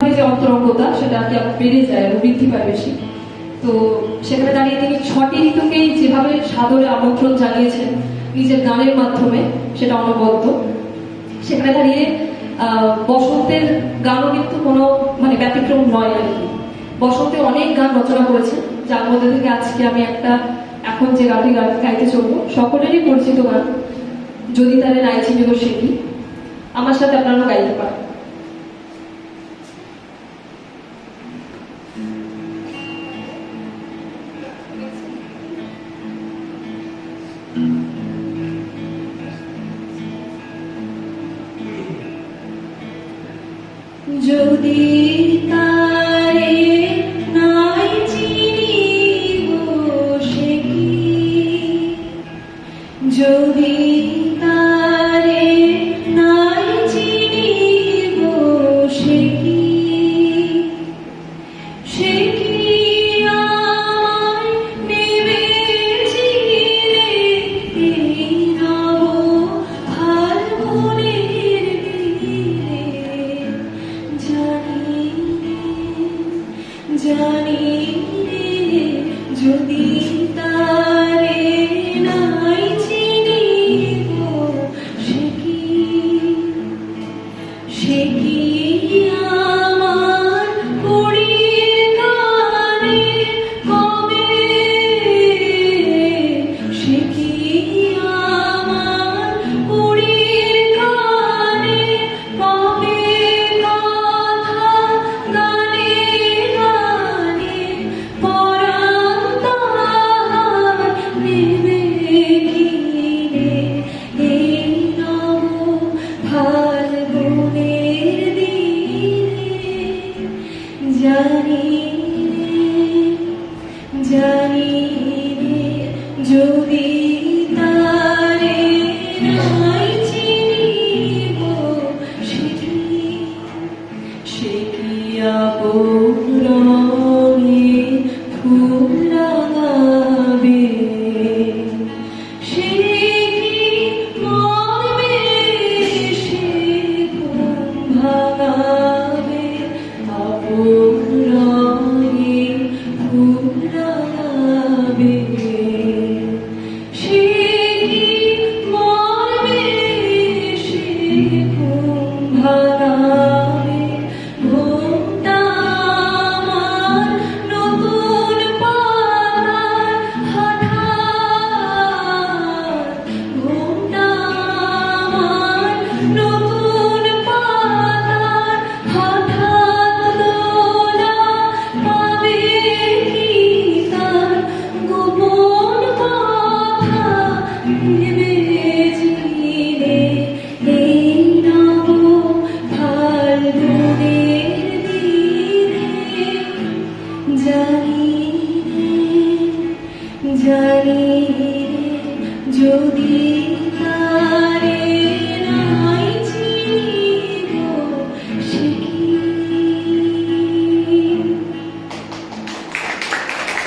ভাবে যে অন্তরঙ্গতা সেটা আর কি আবার বেড়ে যায় এবং বৃদ্ধি পায় বেশি। তো সেখানে দাঁড়িয়ে তিনি 6টি ঋতুকেই যেভাবে সাদরে আমন্ত্রণ জানিয়েছেন নিজের গানের মাধ্যমে, সেটা অনবদ্য। সেখানে দাঁড়িয়ে বসন্তের গানও কিন্তু কোনো মানে ব্যতিক্রম নয় আর কি। বসন্তে অনেক গান রচনা করেছেন, যার মধ্যে থেকে আজকে আমি একটা এখন যে গানটি গাইতে চলবো সকলেরই পরিচিত গান, যদি তারে নাই চিনিব সে কি। আমার সাথে আপনারাও গাইতে পারেন। যদি তারে নাই চিনিব সে কি, যদি তারে নাই চিনিব সে কি, সে কি আমায় নেবে চিনে এই নব ফাল্গুনের দিনে। জানি রে যদি তারে নাই চিনিব সে কি, সে কি আমার পড়ির গানে কবে, সে কি আমার পড়ির গানে কবে কথা গানে গানে পরাণ তাহার নেবে কিনে এই নব ফাল্গুনের দিনে। জানি রে যদি তারে নাই চিনিব সে কি, সে কি আপন রঙে ফুল লাগাবে, সে কি মরবে সে ঘুম ভাঙাবে, আপন রঙে ফুল লাগাবে, সে কি মরবে সে ঘুম ভাঙাবে। ঘুমটা আমার নতুন পাতার হঠাৎ, ঘুমটা আমার নতুন পাতার হঠাৎ দোলা পাবে কি তার গোপন কথা ভেবে চিনে এই নব ফাল্গুনের দিনে। জানি রে যদি